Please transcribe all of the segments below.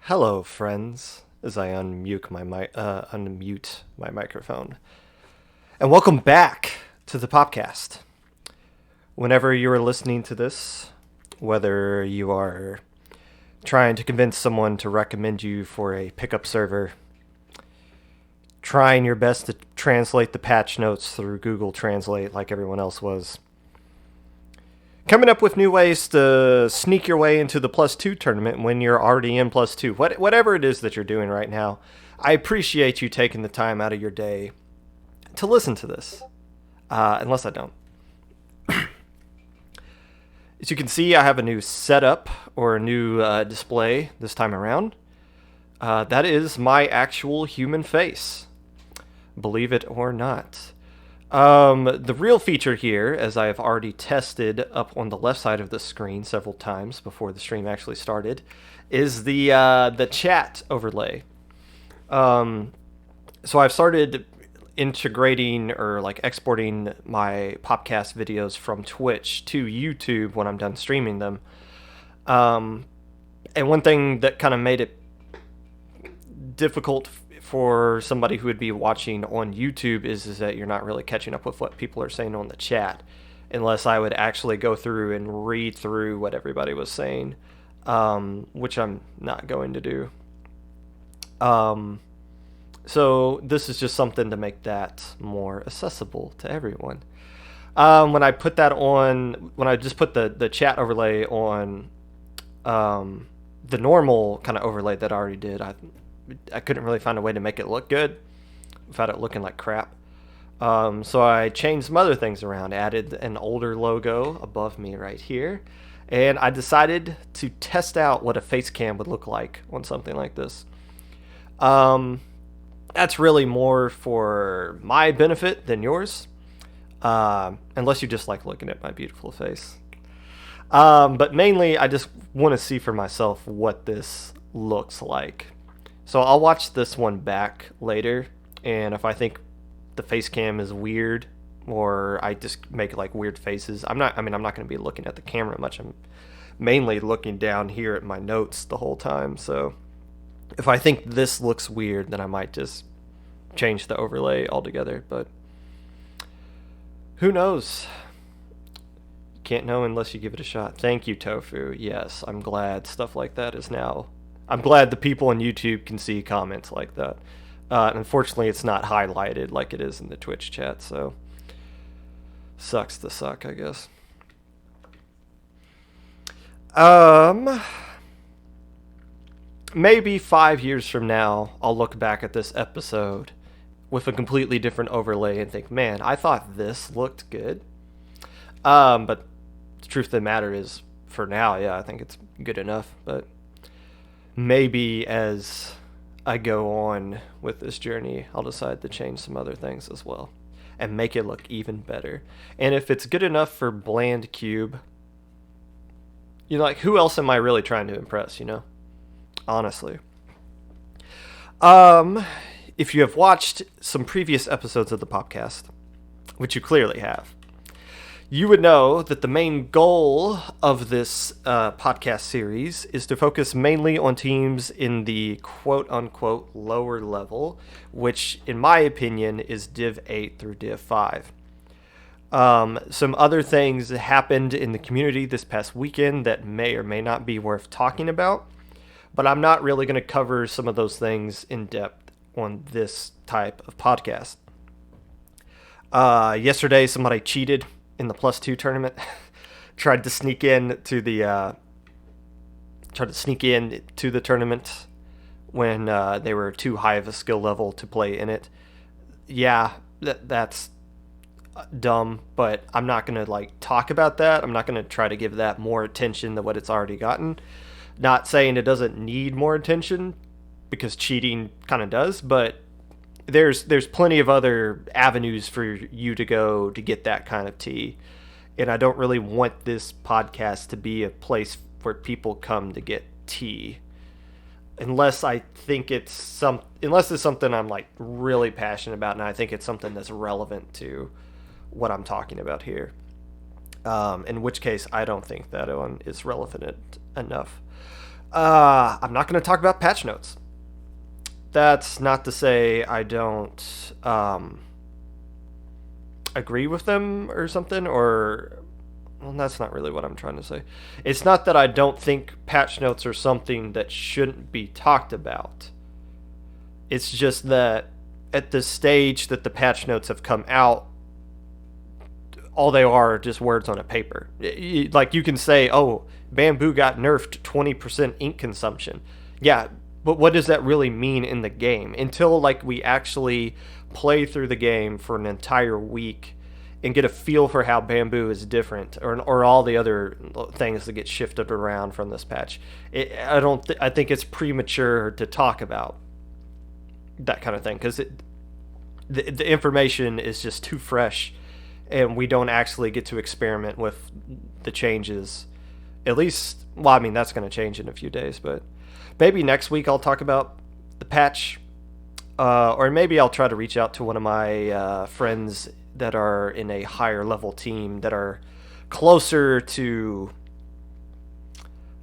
Hello, friends, as I unmute my microphone. And welcome back to the Popcast. Whenever you are listening to this, whether you are trying to convince someone to recommend you for a pickup server, trying your best to translate the patch notes through Google Translate like everyone else was, coming up with new ways to sneak your way into the +2 tournament when you're already in +2. Whatever it is that you're doing right now, I appreciate you taking the time out of your day to listen to this. Unless I don't. As you can see, I have a new setup or a new display this time around. That is my actual human face. Believe it or not. The real feature here, as I have already tested up on the left side of the screen several times before the stream actually started, is the chat overlay. So I've started integrating or like exporting my Popcast videos from Twitch to YouTube when I'm done streaming them. And one thing that kind of made it difficult for somebody who would be watching on YouTube is that you're not really catching up with what people are saying on the chat, unless I would actually go through and read through what everybody was saying, which I'm not going to do. So this is just something to make that more accessible to everyone. When I put that on, when I just put the chat overlay on the normal kind of overlay that I already did, I couldn't really find a way to make it look good without it looking like crap. So I changed some other things around, added an older logo above me right here, and I decided to test out what a face cam would look like on something like this. That's really more for my benefit than yours, unless you just like looking at my beautiful face. But mainly, I just want to see for myself what this looks like. So I'll watch this one back later, and if I think the face cam is weird, or I just make like weird faces, I'm not going to be looking at the camera much. I'm mainly looking down here at my notes the whole time. So if I think this looks weird, then I might just change the overlay altogether. But who knows? You can't know unless you give it a shot. Thank you, Tofu. Yes, I'm glad stuff like that is now. I'm glad the people on YouTube can see comments like that. Unfortunately, it's not highlighted like it is in the Twitch chat, so sucks to suck, I guess. Maybe 5 years from now, I'll look back at this episode with a completely different overlay and think, man, I thought this looked good. But the truth of the matter is, for now, yeah, I think it's good enough, but maybe as I go on with this journey, I'll decide to change some other things as well and make it look even better. And if it's good enough for Bland Cube, like, who else am I really trying to impress, Honestly. If you have watched some previous episodes of the Popcast, which you clearly have, you would know that the main goal of this podcast series is to focus mainly on teams in the quote-unquote lower level, which, in my opinion, is Div 8 through Div 5. Some other things that happened in the community this past weekend that may or may not be worth talking about, but I'm not really going to cover some of those things in depth on this type of podcast. Yesterday, somebody cheated in the +2 tournament. tried to sneak in to the tournament when they were too high of a skill level to play in it. Yeah, that's dumb, but I'm not going to talk about that. I'm not going to try to give that more attention than what it's already gotten. Not saying it doesn't need more attention, because cheating kind of does, but there's plenty of other avenues for you to go to get that kind of tea. And I don't really want this podcast to be a place where people come to get tea, unless it's something I'm really passionate about, and I think it's something that's relevant to what I'm talking about here. In which case, I don't think that one is relevant enough. I'm not going to talk about patch notes. That's not to say I don't agree with them or something, or well, that's not really what I'm trying to say. It's not that I don't think patch notes are something that shouldn't be talked about. It's just that at the stage that the patch notes have come out, all they are just words on a paper. Like you can say, oh, Bamboo got nerfed 20% ink consumption. Yeah, but what does that really mean in the game? Until like we actually play through the game for an entire week and get a feel for how Bamboo is different, or all the other things that get shifted around from this patch. I think it's premature to talk about that kind of thing because the information is just too fresh, and we don't actually get to experiment with the changes. At least, well, I mean, that's going to change in a few days, but maybe next week I'll talk about the patch, or maybe I'll try to reach out to one of my friends that are in a higher level team that are closer to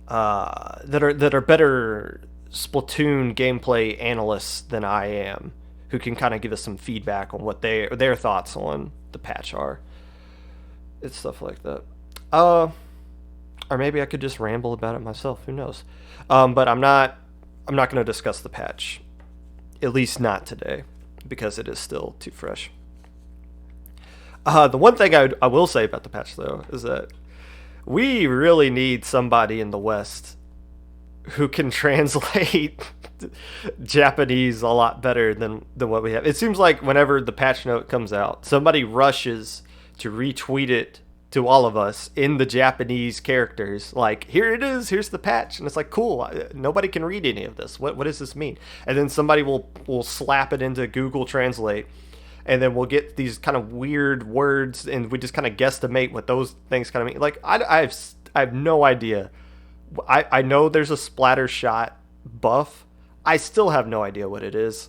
that are better Splatoon gameplay analysts than I am, who can kind of give us some feedback on what their thoughts on the patch are. It's stuff like that. Or maybe I could just ramble about it myself. Who knows? But I'm not going to discuss the patch, at least not today, because it is still too fresh. The one thing I will say about the patch, though, is that we really need somebody in the West who can translate Japanese a lot better than what we have. It seems like whenever the patch note comes out, somebody rushes to retweet it to all of us in the Japanese characters. Like, here it is, here's the patch. And it's like, cool, nobody can read any of this. What does this mean? And then somebody will slap it into Google Translate, and then we'll get these kind of weird words, and we just kind of guesstimate what those things kind of mean. Like, I have no idea. I know there's a splatter shot buff. I still have no idea what it is.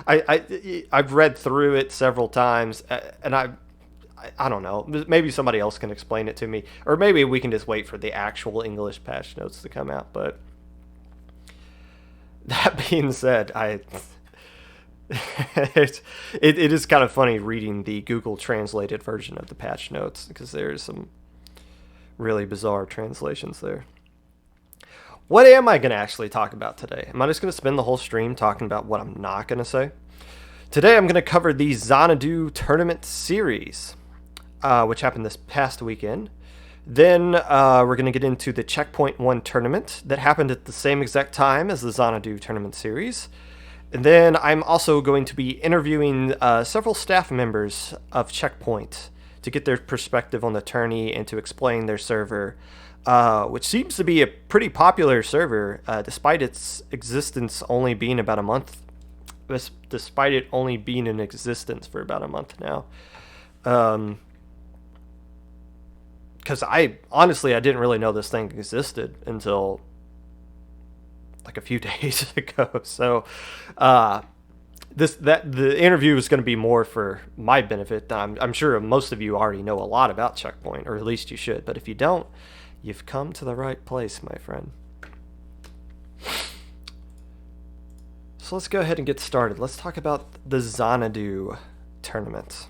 I've read through it several times, and I don't know. Maybe somebody else can explain it to me, or maybe we can just wait for the actual English patch notes to come out. But that being said, it is kind of funny reading the Google translated version of the patch notes, because there's some really bizarre translations there. What am I going to actually talk about today? Am I just going to spend the whole stream talking about what I'm not going to say? Today I'm going to cover the Xanadu Tournament series, which happened this past weekend. Then we're going to get into the Checkpoint 1 tournament that happened at the same exact time as the Xanadu Tournament series. And then I'm also going to be interviewing several staff members of Checkpoint to get their perspective on the tourney and to explain their server, which seems to be a pretty popular server, despite its existence only being about a month. Despite it only being in existence for about a month now. Because I didn't really know this thing existed until like a few days ago. So the interview is going to be more for my benefit. I'm sure most of you already know a lot about Checkpoint, or at least you should. But if you don't, you've come to the right place, my friend. So let's go ahead and get started. Let's talk about the Xanadu Tournament.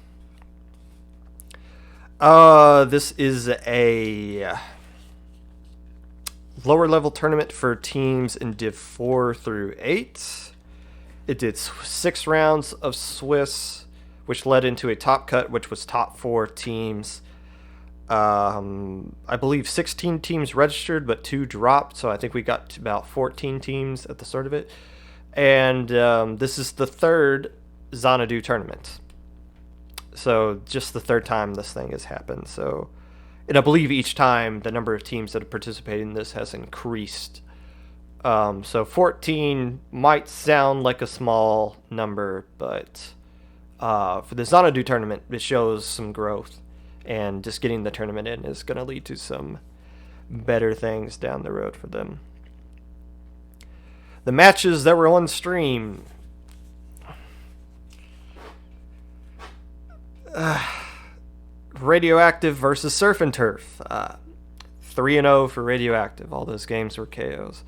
This is a lower level tournament for teams in Div 4 through 8. It did 6 rounds of Swiss, which led into a top cut, which was top 4 teams. I believe 16 teams registered, but 2 dropped, so I think we got to about 14 teams at the start of it. And this is the 3rd Xanadu tournament. So just the 3rd time this thing has happened. So, and I believe each time the number of teams that have participated in this has increased. So 14 might sound like a small number, but for the Xanadu tournament, it shows some growth. And just getting the tournament in is going to lead to some better things down the road for them. The matches that were on stream. Radioactive versus Surf and Turf. 3-0 for Radioactive. All those games were KOs.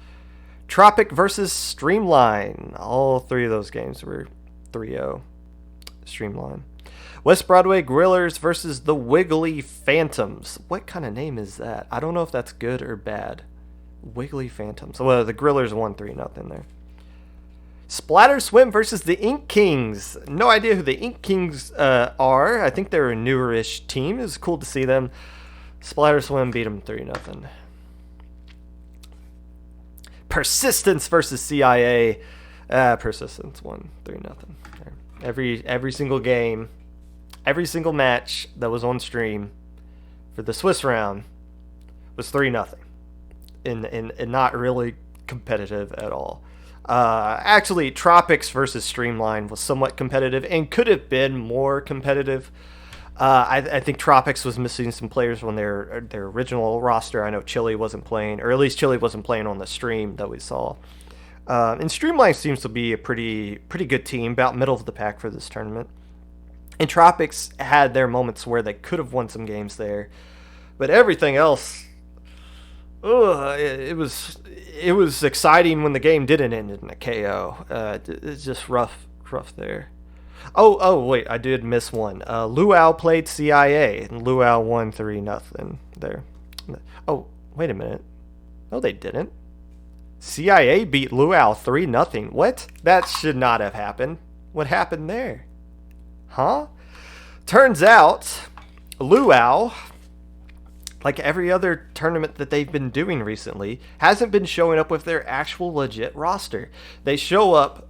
Tropic versus Streamline. All 3 of those games were 3-0 Streamline. West Broadway Grillers versus the Wiggly Phantoms. What kind of name is that? I don't know if that's good or bad. Wiggly Phantoms. Well, the Grillers won 3-0 there. Splatter Swim versus the Ink Kings. No idea who the Ink Kings are. I think they're a newer-ish team. It was cool to see them. Splatter Swim beat them 3-0. Persistence versus CIA. Persistence won 3-0. Every single game, every single match that was on stream for the Swiss round was 3-0. And not really competitive at all. Actually, Tropics versus Streamline was somewhat competitive and could have been more competitive. I think Tropics was missing some players from their original roster. I know Chili wasn't playing, or at least Chili wasn't playing on the stream that we saw. And Streamline seems to be a pretty good team, about middle of the pack for this tournament. And Tropics had their moments where they could have won some games there, but everything else, it was exciting when the game didn't end in a KO. It's just rough there. Oh, wait, I did miss one. Luau played CIA, and Luau won 3-0 there. Oh, wait a minute. No, they didn't. CIA beat Luau 3-0. What? That should not have happened. What happened there? Huh? Turns out, Luau, like every other tournament that they've been doing recently, hasn't been showing up with their actual legit roster. They show up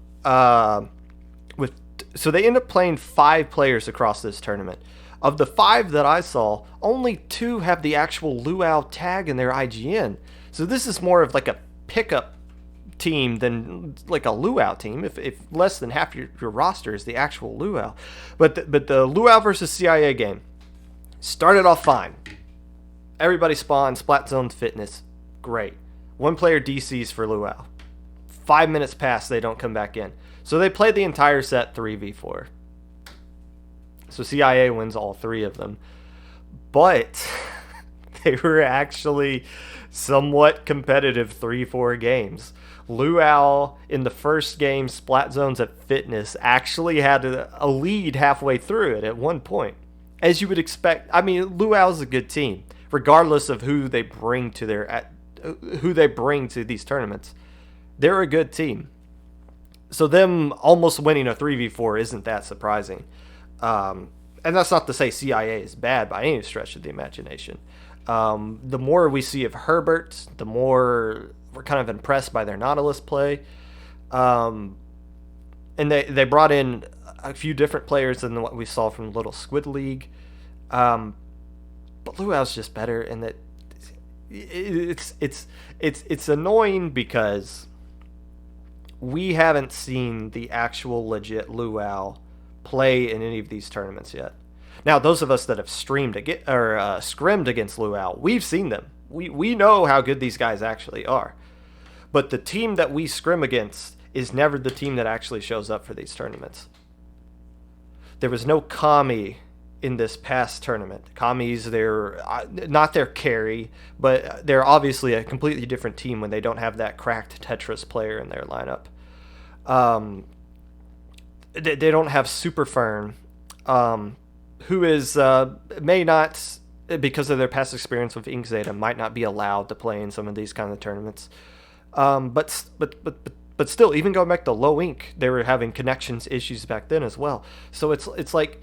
so they end up playing 5 players across this tournament. Of the 5 that I saw, only 2 have the actual Luau tag in their IGN. So this is more of like a pickup team than like a Luau team, if less than half your roster is the actual Luau. But the Luau versus CIA game started off fine. Everybody spawned, Splat Zone Fitness, great. 1 player DCs for Luau. 5 minutes pass, they don't come back in. So they played the entire set 3v4. So CIA wins all 3 of them. But they were actually somewhat competitive 3-4 games. Luau, in the first game, Splat Zones at Fitness, actually had a lead halfway through it at one point. As you would expect, I mean, Luau's a good team, regardless of who they bring to these tournaments. They're a good team. So them almost winning a 3v4 isn't that surprising. And that's not to say CIA is bad by any stretch of the imagination. The more we see of Herbert, the more we're kind of impressed by their Nautilus play. And they brought in a few different players than what we saw from Little Squid League. But Luau's just better, and that it's annoying because we haven't seen the actual legit Luau play in any of these tournaments yet. Now, those of us that have scrimmed against Luau, we've seen them. We know how good these guys actually are. But the team that we scrim against is never the team that actually shows up for these tournaments. There was no Kami in this past tournament. Kami's not their carry, but they're obviously a completely different team when they don't have that cracked Tetris player in their lineup. They don't have Super Fern, who is may not, because of their past experience with Ink Zeta, might not be allowed to play in some of these kind of tournaments. But still, even going back to Low Ink, they were having connections issues back then as well. So it's like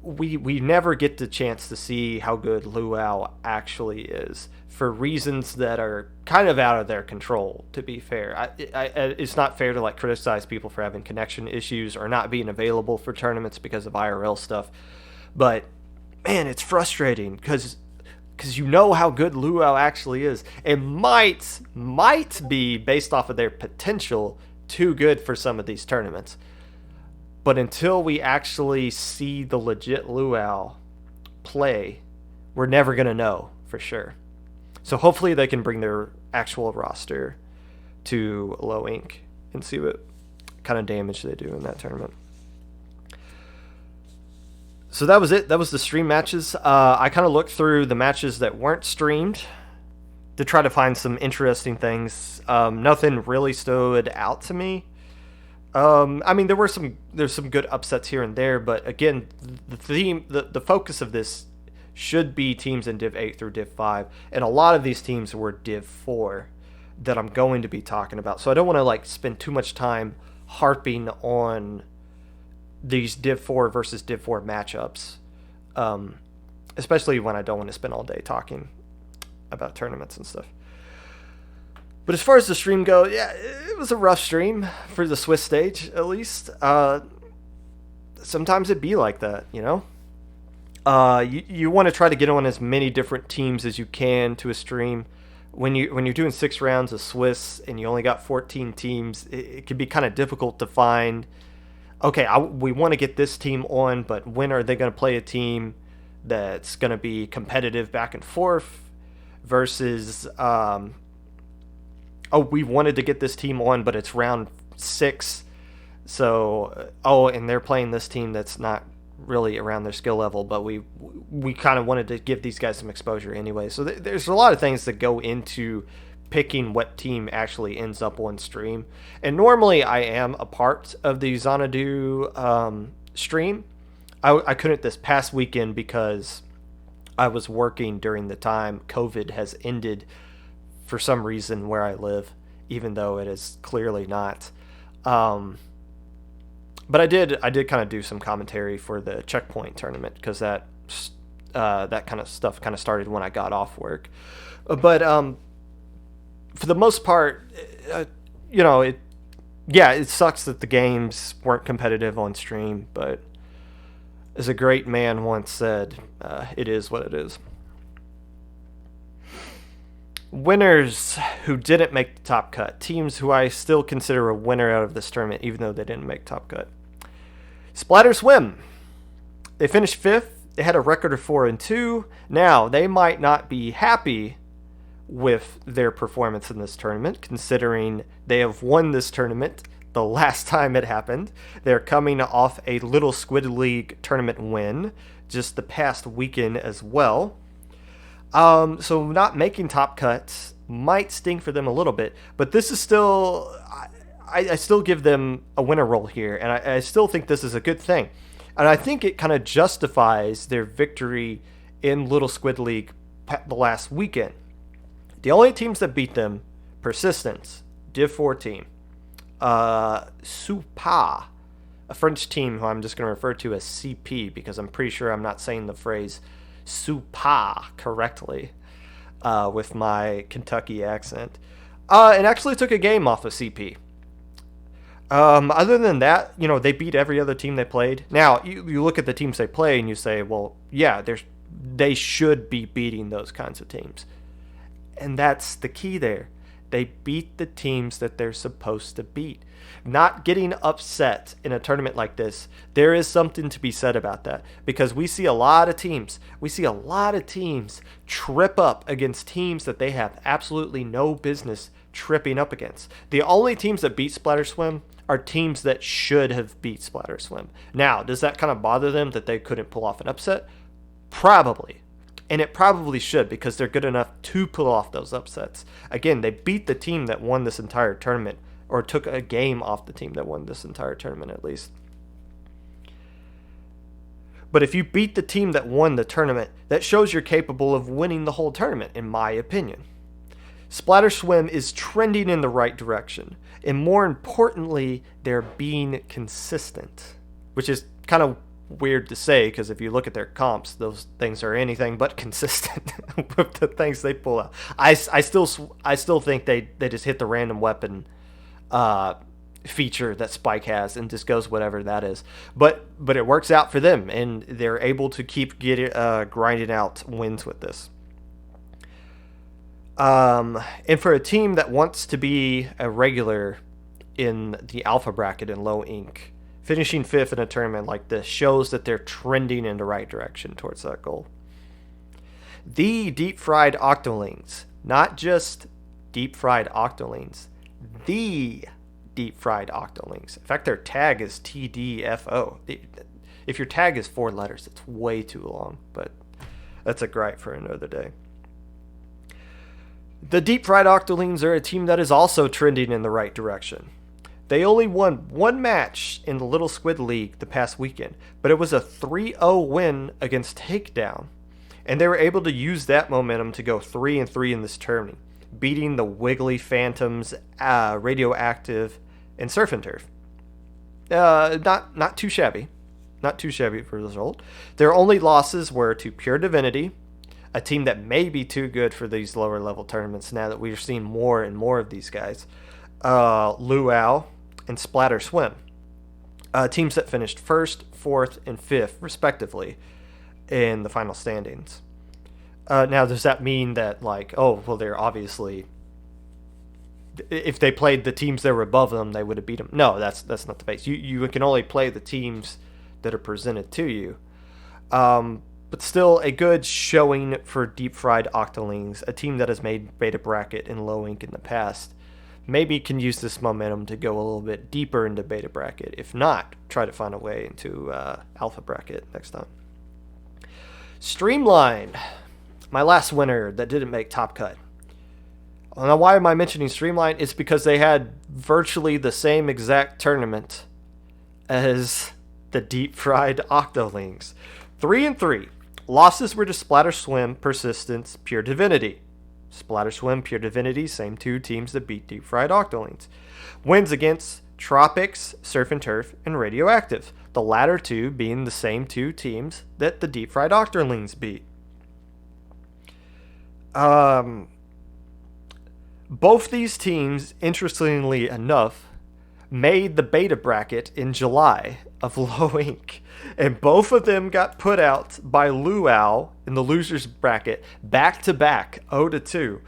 we never get the chance to see how good Luau actually is for reasons that are kind of out of their control, to be fair. It's not fair to criticize people for having connection issues or not being available for tournaments because of IRL stuff. But man, it's frustrating because you know how good Luau actually is. It might be, based off of their potential, too good for some of these tournaments. But until we actually see the legit Luau play, we're never going to know for sure. So hopefully they can bring their actual roster to Low Ink and see what kind of damage they do in that tournament. So that was it. That was the stream matches. I kind of looked through the matches that weren't streamed to try to find some interesting things. Nothing really stood out to me. I mean, there's some good upsets here and there, but again, the focus of this should be teams in Div 8 through Div 5, and a lot of these teams were Div 4 that I'm going to be talking about. So I don't want to like spend too much time harping on these Div 4 versus Div 4 matchups, especially when I don't want to spend all day talking about tournaments and stuff. But as far as the stream go, yeah, it was a rough stream for the Swiss stage, at least. Sometimes it be like that, you know? You want to try to get on as many different teams as you can to a stream. When you're doing 6 rounds of Swiss and you only got 14 teams, it can be kind of difficult to find, okay, we want to get this team on, but when are they going to play a team that's going to be competitive back and forth versus... we wanted to get this team on, but it's round 6. So, and they're playing this team that's not really around their skill level, but we kind of wanted to give these guys some exposure anyway. So there's a lot of things that go into picking what team actually ends up on stream. And normally I am a part of the Xanadu stream. I couldn't this past weekend because I was working during the time COVID has ended for some reason where I live, even though it is clearly not. But I did kind of do some commentary for the Checkpoint tournament because that kind of stuff kind of started when I got off work. But for the most part, it sucks that the games weren't competitive on stream. But as a great man once said, it is what it is. Winners who didn't make the top cut. Teams who I still consider a winner out of this tournament, even though they didn't make top cut. Splatter Swim. They finished 5th. They had a record of 4-2. Now, they might not be happy with their performance in this tournament, considering they have won this tournament the last time it happened. They're coming off a Little Squid League tournament win just the past weekend as well. So not making top cuts might sting for them a little bit, but this is still, I still give them a winner role here, and I still think this is a good thing. And I think it kind of justifies their victory in Little Squid League the last weekend. The only teams that beat them, Persistence, Div 4 team, Supa, a French team who I'm just going to refer to as CP because I'm pretty sure I'm not saying the phrase Supa correctly with my Kentucky accent, and actually took a game off of CP. Other than that, they beat every other team they played. Now, you look at the teams they play and you say, well, yeah, they should be beating those kinds of teams. And that's the key there. They beat the teams that they're supposed to beat. Not getting upset in a tournament like this, there is something to be said about that. Because we see a lot of teams trip up against teams that they have absolutely no business tripping up against. The only teams that beat Splatter Swim are teams that should have beat Splatter Swim. Now, does that kind of bother them that they couldn't pull off an upset? Probably. And it probably should, because they're good enough to pull off those upsets. Again, they beat the team that won this entire tournament, or took a game off the team that won this entire tournament at least. But if you beat the team that won the tournament, that shows you're capable of winning the whole tournament, in my opinion. Splatter Swim is trending in the right direction. And more importantly, they're being consistent. Which is kind of weird to say, because if you look at their comps, those things are anything but consistent with the things they pull out. I still think they just hit the random weapon feature that Spike has and just goes whatever that is. But it works out for them, and they're able to keep grinding out wins with this. And for a team that wants to be a regular in the alpha bracket in low ink, finishing 5th in a tournament like this shows that they're trending in the right direction towards that goal. The Deep Fried Octolings, not just Deep Fried Octolings, the Deep Fried Octolings. In fact, their tag is TDFO. If If your tag is 4 letters, it's way too long, but that's a gripe for another day. The Deep Fried Octolings are a team that is also trending in the right direction. They only won 1 match in the Little Squid League the past weekend, but it was a 3-0 win against Takedown, and they were able to use that momentum to go 3-3 in this tourney, beating the Wiggly Phantoms, Radioactive, and Surf and Turf. Not too shabby. Not too shabby for the result. Their only losses were to Pure Divinity, a team that may be too good for these lower level tournaments now that we're seeing more and more of these guys. Luau and Splatter Swim. Teams that finished 1st, 4th, and 5th, respectively, in the final standings. Now, does that mean that, like, they're obviously... If they played the teams that were above them, they would have beat them? No, that's not the case. You can only play the teams that are presented to you. But still, a good showing for Deep Fried Octolings, a team that has made Beta Bracket and Low Ink in the past. Maybe can use this momentum to go a little bit deeper into Beta Bracket. If not, try to find a way into Alpha Bracket next time. Streamline, my last winner that didn't make Top Cut. Now, why am I mentioning Streamline? It's because they had virtually the same exact tournament as the Deep Fried Octolings. 3-3. Losses were to Splatter Swim, Persistence, Pure Divinity. Splatter Swim, Pure Divinity, same 2 teams that beat Deep Fried Octolings. Wins against Tropics, Surf and Turf, and Radioactive. The latter 2 being the same 2 teams that the Deep Fried Octolings beat. Both these teams, interestingly enough, made the beta bracket in July of Low Ink. And both of them got put out by Luau in the losers bracket back-to-back, 0-2.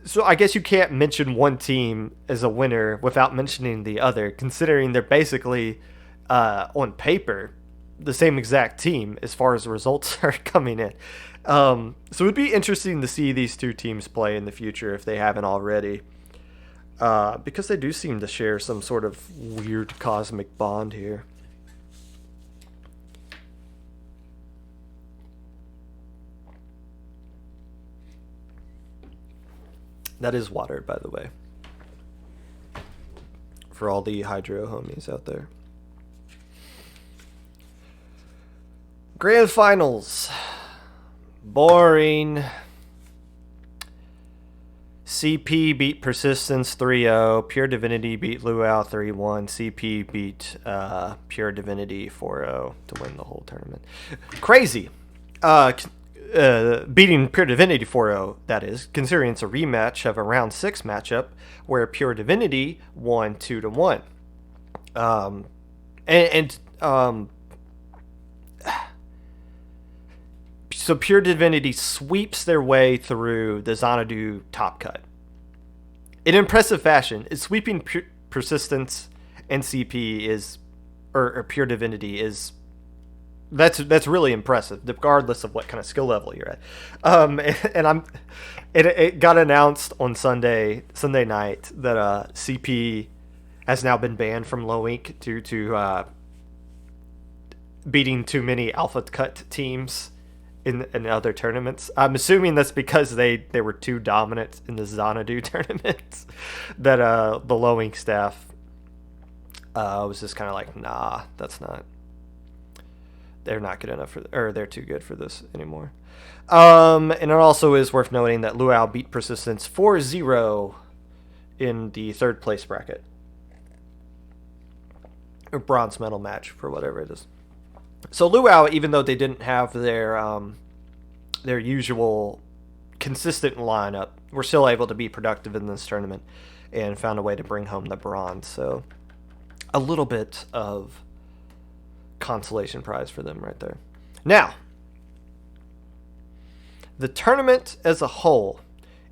So I guess you can't mention one team as a winner without mentioning the other, considering they're basically, on paper, the same exact team as far as the results are coming in. So it would be interesting to see these 2 teams play in the future if they haven't already. Because they do seem to share some sort of weird cosmic bond here. That is water, by the way. For all the hydro homies out there. Grand Finals. Boring. CP beat Persistence 3-0. Pure Divinity beat Luau 3-1. CP beat Pure Divinity 4-0 to win the whole tournament. Crazy. Beating Pure Divinity 4-0, that is, considering it's a rematch of a round 6 matchup where Pure Divinity won 2-1. So Pure Divinity sweeps their way through the Xanadu top cut. In impressive fashion, is sweeping Persistence and CP is, or Pure Divinity is, that's really impressive, regardless of what kind of skill level you're at. It got announced on Sunday night that CP has now been banned from Low Ink due to beating too many alpha cut teams in other tournaments. I'm assuming that's because they were too dominant in the Xanadu tournament that the Low Ink staff was just kind of like, nah, that's not. They're not good enough they're too good for this anymore. And it also is worth noting that Luau beat Persistence 4-0 in the 3rd place bracket. Or bronze medal match for whatever it is. So Luau, even though they didn't have their usual consistent lineup, were still able to be productive in this tournament and found a way to bring home the bronze. So a little bit of consolation prize for them right there. Now, the tournament as a whole,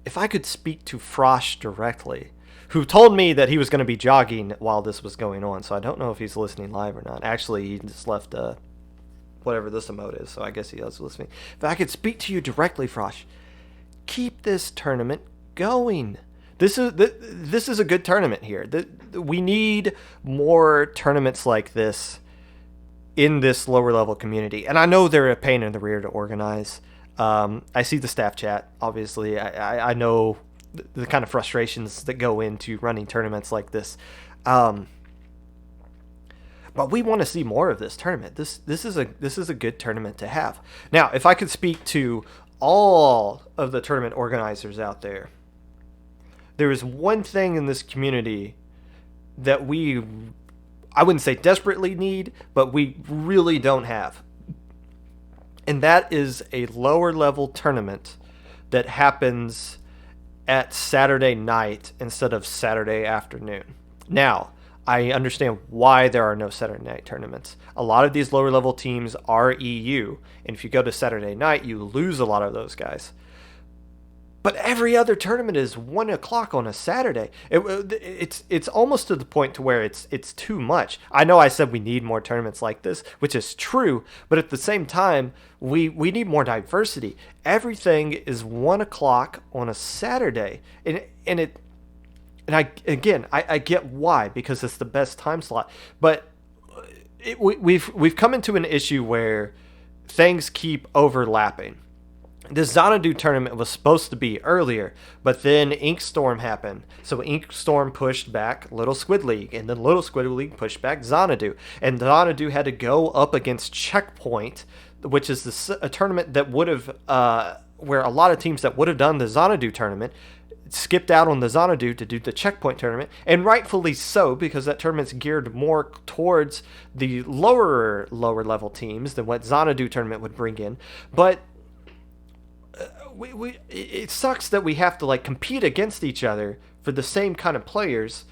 if I could speak to Frosh directly, who told me that he was going to be jogging while this was going on, so I don't know if he's listening live or not. Actually, he just left whatever this emote is, so I guess he is listening. If I could speak to you directly, Frosh, keep this tournament going. This is a good tournament here. We need more tournaments like this in this lower level community. And I know they're a pain in the rear to organize. I see the staff chat. Obviously, I know the kind of frustrations that go into running tournaments like this. Um, but we want to see more of this tournament. This is a good tournament to have. Now, if I could speak to all of the tournament organizers out there, there is one thing in this community that I wouldn't say desperately need, but we really don't have. And that is a lower level tournament that happens at Saturday night instead of Saturday afternoon. Now, I understand why there are no Saturday night tournaments. A lot of these lower level teams are EU, and if you go to Saturday night, you lose a lot of those guys. But every other tournament is 1 o'clock on a Saturday. It's almost to the point to where it's too much. I know I said we need more tournaments like this, which is true, but at the same time, we need more diversity. Everything is 1 o'clock on a Saturday, I get why, because it's the best time slot. But we've come into an issue where things keep overlapping. The Xanadu tournament was supposed to be earlier, but then Inkstorm happened. So Inkstorm pushed back Little Squid League, and then Little Squid League pushed back Xanadu. And Xanadu had to go up against Checkpoint, which is a tournament that would have, where a lot of teams that would have done the Xanadu tournament skipped out on the Xanadu to do the Checkpoint tournament, and rightfully so, because that tournament's geared more towards the lower level teams than what Xanadu tournament would bring in. But it sucks that we have to like compete against each other for the same kind of players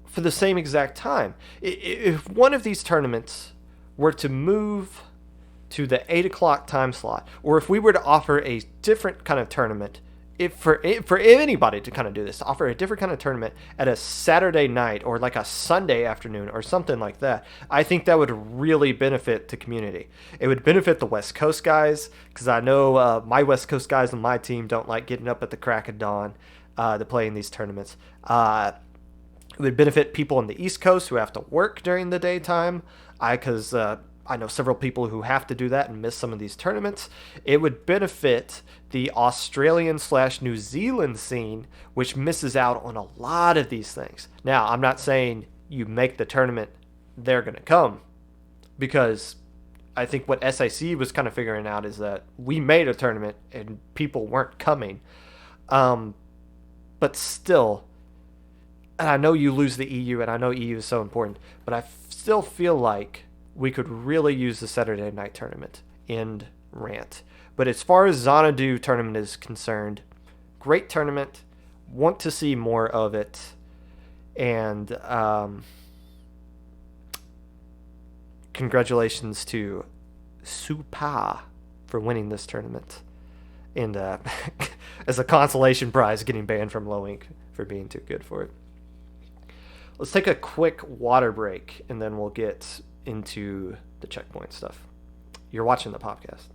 for the same exact time. If one of these tournaments were to move to the 8 o'clock time slot, or if we were to offer a different kind of tournament, if for anybody to kind of do this, offer a different kind of tournament at a Saturday night or like a Sunday afternoon or something like that, I think that would really benefit the community. It would benefit the West Coast guys, because I know my West Coast guys on my team don't like getting up at the crack of dawn to play in these tournaments. It would benefit people on the East Coast who have to work during the daytime, because I know several people who have to do that and miss some of these tournaments. It would benefit the Australian/New Zealand scene, which misses out on a lot of these things. Now, I'm not saying you make the tournament, they're going to come, because I think what SIC was kind of figuring out is that we made a tournament and people weren't coming. But still, and I know you lose the EU, and I know EU is so important, but I still feel like we could really use the Saturday night tournament. End rant. But as far as Xanadu tournament is concerned, great tournament. Want to see more of it. And congratulations to Supa for winning this tournament. And as a consolation prize, getting banned from Low Inc. for being too good for it. Let's take a quick water break, and then we'll get into the checkpoint stuff. You're watching the Popcast.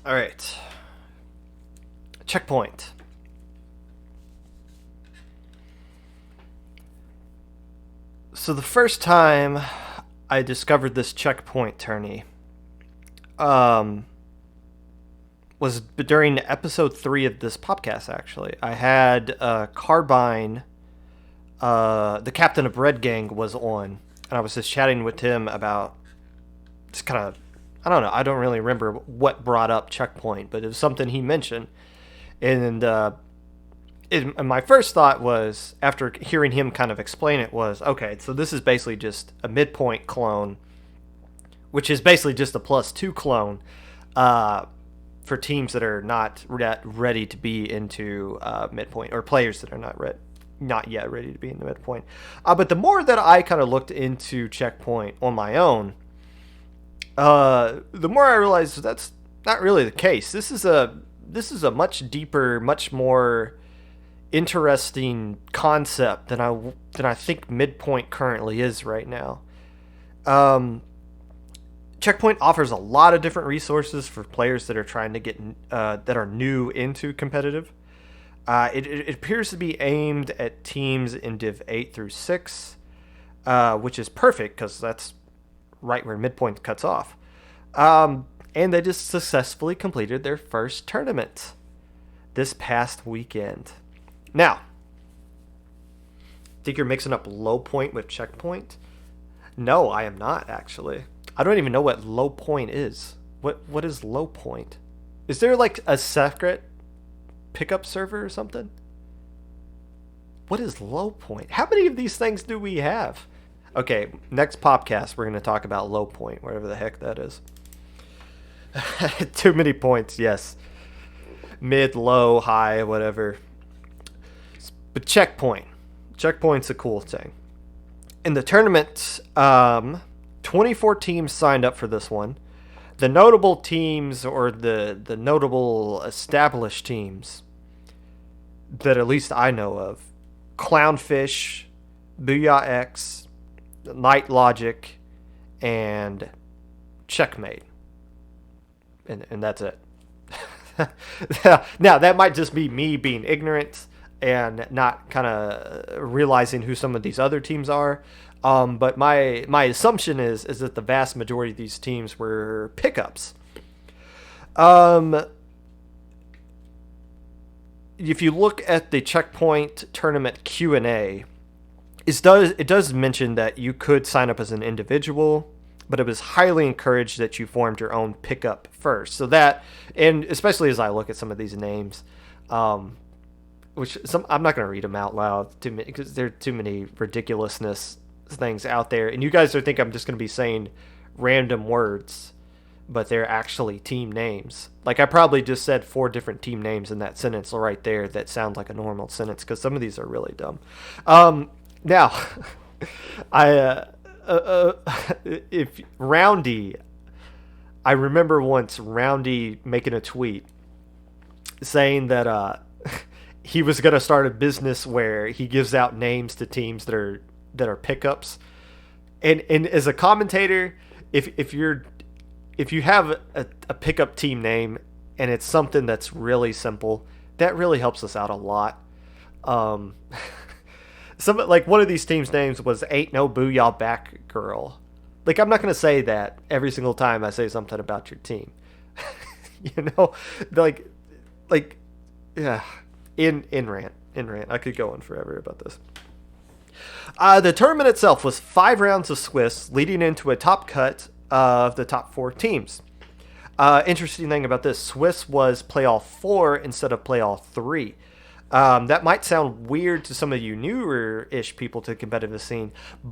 All right. Checkpoint. So the first time I discovered this checkpoint tourney was during episode 3 of this podcast, actually. I had Carbine, the captain of Red Gang, was on, and I was just chatting with him about just kind of, I don't know, I don't really remember what brought up checkpoint, but it was something he mentioned. And my first thought was, after hearing him kind of explain it, was, okay, so this is basically just a midpoint clone, which is basically just a +2 clone for teams that are not ready to be into midpoint, or players that are not yet ready to be in the midpoint. But the more that I kind of looked into checkpoint on my own, the more I realized that's not really the case. This is a much deeper, much more interesting concept than I think midpoint currently is right now. Checkpoint offers a lot of different resources for players that are trying to get that are new into competitive. It appears to be aimed at teams in Div 8 through 6, which is perfect because that's right where midpoint cuts off. And they just successfully completed their first tournament this past weekend. Now, think you're mixing up low point with checkpoint? No, I am not, actually. I don't even know what low point is. What is low point? Is there like a separate pickup server or something? What is low point? How many of these things do we have? Okay, next Popcast, we're going to talk about low point, whatever the heck that is. Too many points, yes. Mid, low, high, whatever. But checkpoint. Checkpoint's a cool thing. In the tournament, 24 teams signed up for this one. The notable teams, or the notable established teams that at least I know of: Clownfish, Booyah X, Night Logic, and Checkmate. And that's it. Now, that might just be me being ignorant and not kind of realizing who some of these other teams are. But my assumption is that the vast majority of these teams were pickups. If you look at the Checkpoint Tournament Q&A, it does mention that you could sign up as an individual, but it was highly encouraged that you formed your own pickup first. So that, and especially as I look at some of these names, I'm not going to read them out loud because there are too many ridiculousness things out there, and you guys think I'm just going to be saying random words, but they're actually team names. Like, I probably just said 4 different team names in that sentence right there that sound like a normal sentence, because some of these are really dumb. Now, if Roundy, I remember once Roundy making a tweet saying that he was going to start a business where he gives out names to teams that are pickups, and as a commentator, if you have a pickup team name and it's something that's really simple, that really helps us out a lot. Like one of these teams' names was Ain't No Booyah Back Girl. Like, I'm not going to say that every single time I say something about your team. You know, like yeah. In rant. I could go on forever about this. The tournament itself was 5 rounds of Swiss, leading into a top cut of the top 4 teams. Interesting thing about this, Swiss was playoff 4 instead of playoff 3. That might sound weird to some of you newer-ish people to the competitive scene,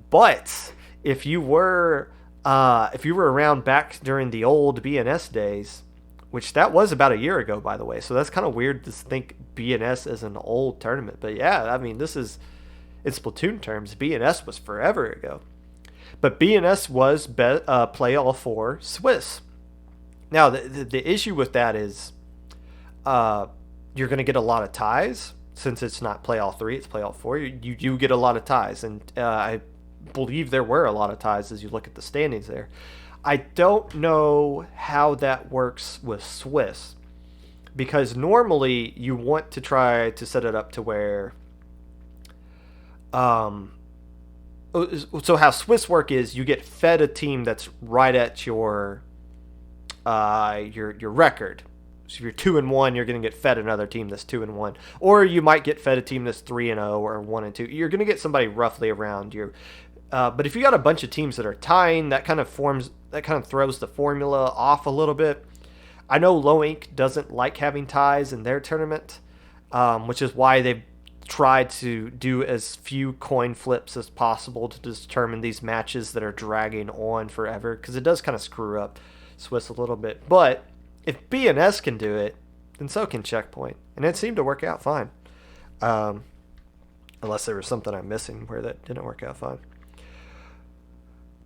but if you were around back during the old BNS days, which that was about a year ago, by the way, so that's kind of weird to think BNS as an old tournament. But yeah, I mean, this is, in Splatoon terms, BNS was forever ago. But BNS was playoff 4 Swiss. Now, the issue with that is you're going to get a lot of ties. Since it's not playoff 3, it's playoff 4. You do get a lot of ties. And I believe there were a lot of ties as you look at the standings there. I don't know how that works with Swiss, because normally you want to try to set it up to where, um, so how Swiss work is you get fed a team that's right at your record. So if you're 2-1, you're going to get fed another team that's 2-1, or you might get fed a team that's 3-0 or 1-2. You're going to get somebody roughly around you. But if you got a bunch of teams that are tying, that kind of throws the formula off a little bit. I know Low Inc doesn't like having ties in their tournament, which is why they've tried to do as few coin flips as possible to determine these matches that are dragging on forever, because it does kind of screw up Swiss a little bit. But if B&S can do it, then so can Checkpoint, and it seemed to work out fine. Unless there was something I'm missing where that didn't work out fine.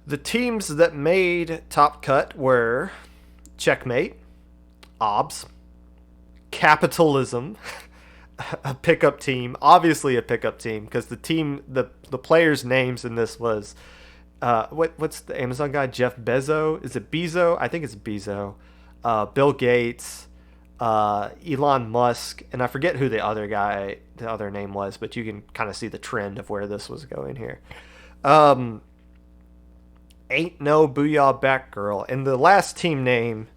The teams that made Top Cut were Checkmate, OBS, Capitalism, a pickup team, obviously a pickup team, because the players' names in this was, what's the Amazon guy, Jeff Bezos? Is it Bezos? I think it's Bezos. Bill Gates, Elon Musk, and I forget who the other name was, but you can kind of see the trend of where this was going here. Ain't no Booyah Batgirl. And the last team name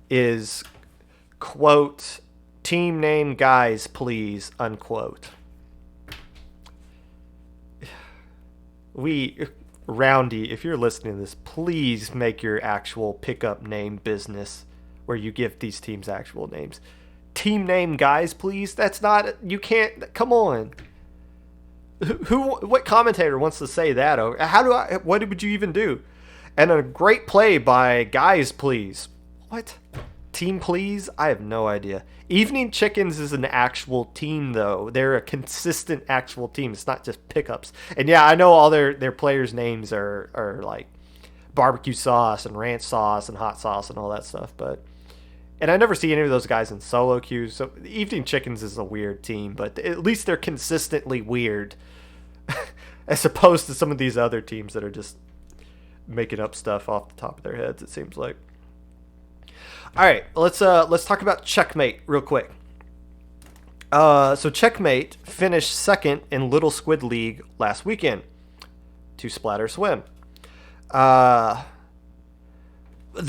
is, quote, team name guys, please, unquote. Roundy, if you're listening to this, please make your actual pickup name business where you give these teams actual names. Team name guys, please? That's not, you can't, come on. What commentator wants to say that? What would you even do? And a great play by guys, please. What? Team, please? I have no idea. Evening Chickens is an actual team, though. They're a consistent actual team. It's not just pickups. And yeah, I know all their players' names are like barbecue sauce and ranch sauce and hot sauce and all that stuff. And I never see any of those guys in solo queues. So Evening Chickens is a weird team, but at least they're consistently weird, as opposed to some of these other teams that are just making up stuff off the top of their heads, it seems like. All right, let's talk about Checkmate real quick. So Checkmate finished second in Little Squid League last weekend to Splatter Swim. The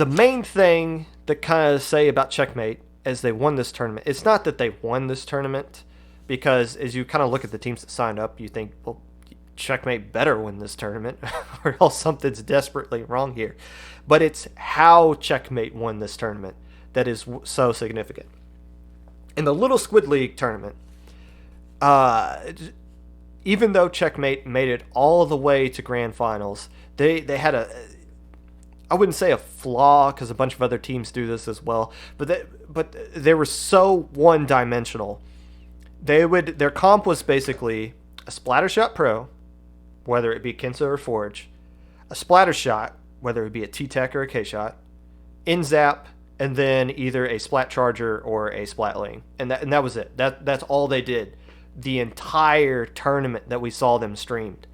main thing to kind of say about Checkmate as they won this tournament, it's not that they won this tournament, because as you kind of look at the teams that signed up, you think, well, Checkmate better win this tournament or else something's desperately wrong here. But it's how Checkmate won this tournament that is so significant. In the Little Squid League tournament, even though Checkmate made it all the way to grand finals, they had I wouldn't say a flaw, because a bunch of other teams do this as well, but they were so one-dimensional. Their comp was basically a Splattershot Pro, whether it be Kenso or Forge, a Splattershot, whether it be a T-Tech or a K-Shot, InZap, and then either a Splat Charger or a Splatling. And that was it. That's all they did the entire tournament that we saw them streamed.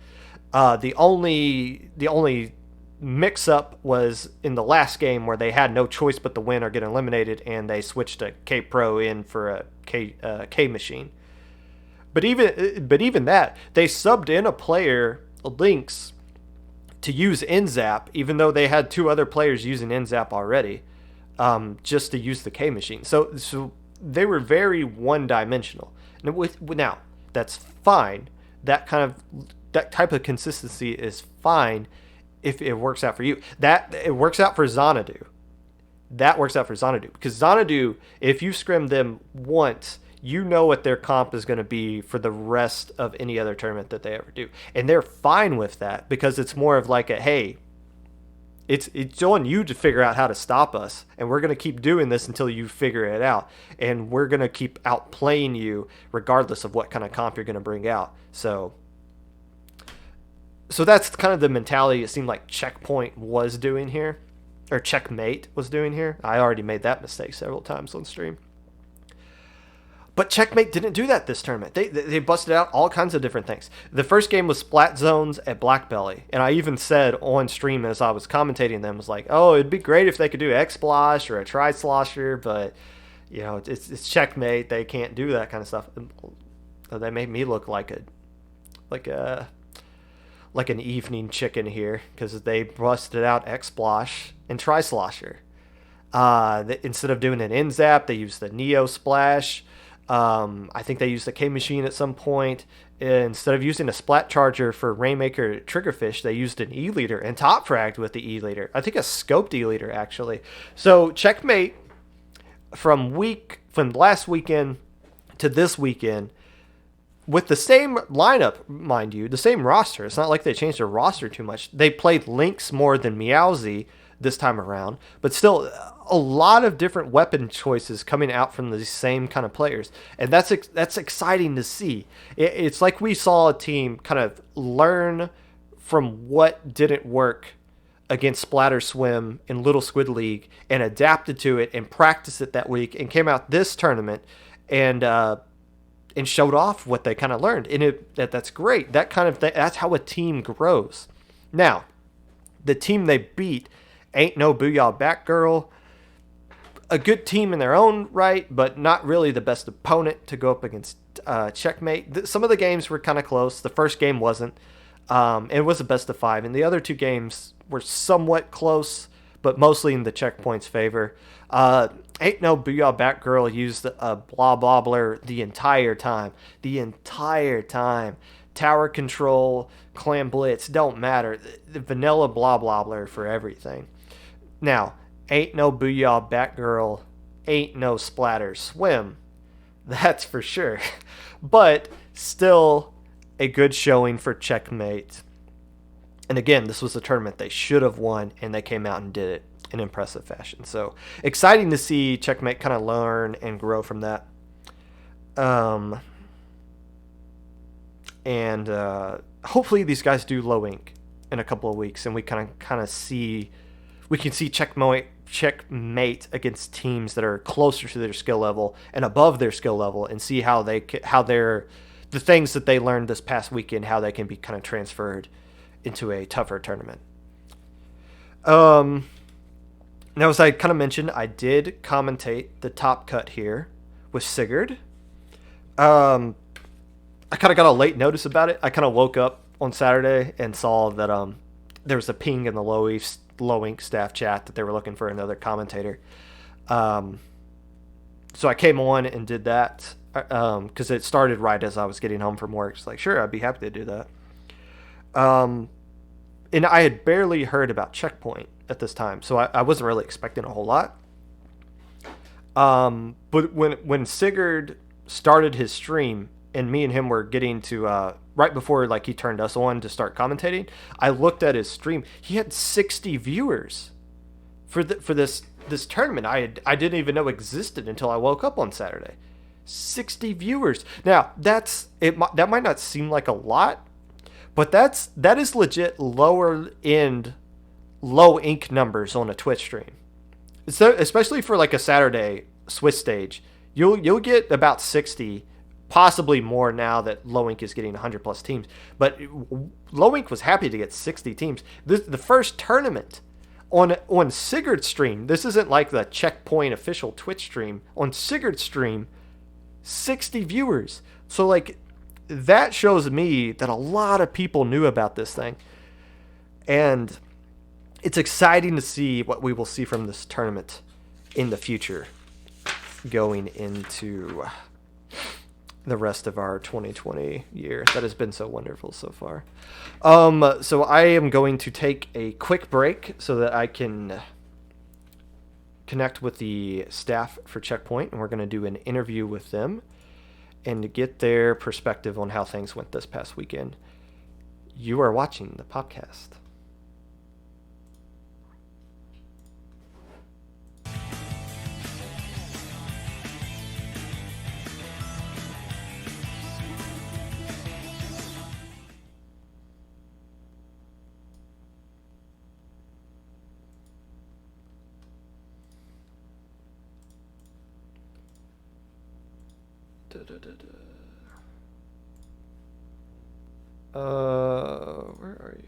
The only mix-up was in the last game where they had no choice but to win or get eliminated, and they switched a K-Pro in for a K machine. But even that, they subbed in a player, Lynx, to use InZap, even though they had two other players using InZap already, just to use the K machine. So they were very one-dimensional. Now, that's fine. That type of consistency is fine if it works out for you. It works out for Xanadu. That works out for Xanadu, because Xanadu, if you scrim them once, you know what their comp is going to be for the rest of any other tournament that they ever do. And they're fine with that, because it's more of like hey, it's on you to figure out how to stop us, and we're going to keep doing this until you figure it out. And we're going to keep outplaying you regardless of what kind of comp you're going to bring out. So that's kind of the mentality it seemed like Checkpoint was doing here, or Checkmate was doing here. I already made that mistake several times on stream. But Checkmate didn't do that this tournament. They busted out all kinds of different things. The first game was Splat Zones at Black Belly, and I even said on stream as I was commentating them, was like, oh, it'd be great if they could do X-Splosh or a Tri-Slosher, but it's Checkmate. They can't do that kind of stuff. They made me look like an evening chicken here because they busted out X-Splosh and Tri-Slosher. Instead of doing an N-Zap, they used the Neo Splash. I think they used the K-Machine at some point. Instead of using a Splat Charger for Rainmaker Triggerfish, they used an E-Leader and top fragged with the E-Leader. I think a scoped E-Leader, actually. So Checkmate, from last weekend to this weekend, with the same lineup, mind you, the same roster. It's not like they changed their roster too much. They played Lynx more than Meowsy this time around, but still a lot of different weapon choices coming out from the same kind of players, and that's exciting to see. It's like we saw a team kind of learn from what didn't work against Splatter Swim in Little Squid League and adapted to it and practiced it that week and came out this tournament and showed off what they kind of learned. And that's great. That kind of thing, that's how a team grows. Now, the team they beat ain't no Booyah Batgirl. A good team in their own right, but not really the best opponent to go up against Checkmate. Some of the games were kind of close. The first game wasn't. It was a best of 5. And the other 2 games were somewhat close, but mostly in the Checkpoint's favor. Ain't no Booyah Batgirl used a Blah Bobbler the entire time. Tower control, Clam Blitz, don't matter. The vanilla Blah Bobbler for everything. Now, ain't no Booyah Batgirl, ain't no Splatter Swim. That's for sure. But still a good showing for Checkmate. And again, this was a tournament they should have won, and they came out and did it in impressive fashion. So exciting to see Checkmate kind of learn and grow from that. And hopefully these guys do low ink in a couple of weeks, and we kind of see, we can see Checkmate against teams that are closer to their skill level and above their skill level, and see how the things that they learned this past weekend, how they can be kind of transferred into a tougher tournament. Now, as I kind of mentioned, I did commentate the top cut here with Sigurd. I kind of got a late notice about it. I kind of woke up on Saturday and saw that there was a ping in the Low Ink staff chat that they were looking for another commentator. So I came on and did that because it started right as I was getting home from work. It's like, sure, I'd be happy to do that. And I had barely heard about Checkpoint at this time, so I wasn't really expecting a whole lot. But when Sigurd started his stream and me and him were getting to right before like he turned us on to start commentating, I looked at his stream. He had 60 viewers for this tournament. I didn't even know existed until I woke up on Saturday. 60 viewers. Now that might not seem like a lot, but that is legit lower end, low ink numbers on a Twitch stream. So, especially for like a Saturday Swiss stage, you'll get about 60, possibly more now that Low Ink is getting 100 plus teams. But Low Ink was happy to get 60 teams. The first tournament on Sigurd's stream. This isn't like the Checkpoint official Twitch stream. On Sigurd's stream, 60 viewers. So like, that shows me that a lot of people knew about this thing. And it's exciting to see what we will see from this tournament in the future going into the rest of our 2020 year that has been so wonderful so far. So I am going to take a quick break so that I can connect with the staff for Checkpoint, and we're going to do an interview with them and to get their perspective on how things went this past weekend. You are watching the Popcast. Da, da, da, da. Where are you?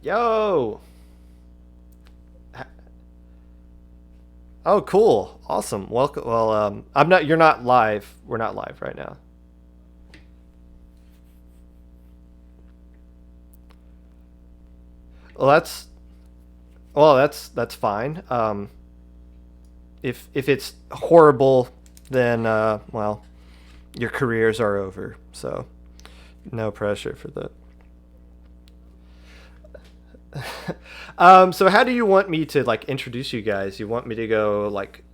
Yo! Oh, cool. Awesome. Welcome. Well, I'm not. You're not live. We're not live right now. Well, that's fine. If it's horrible, then well, your careers are over. So no pressure for that. So how do you want me to like introduce you guys? You want me to go like,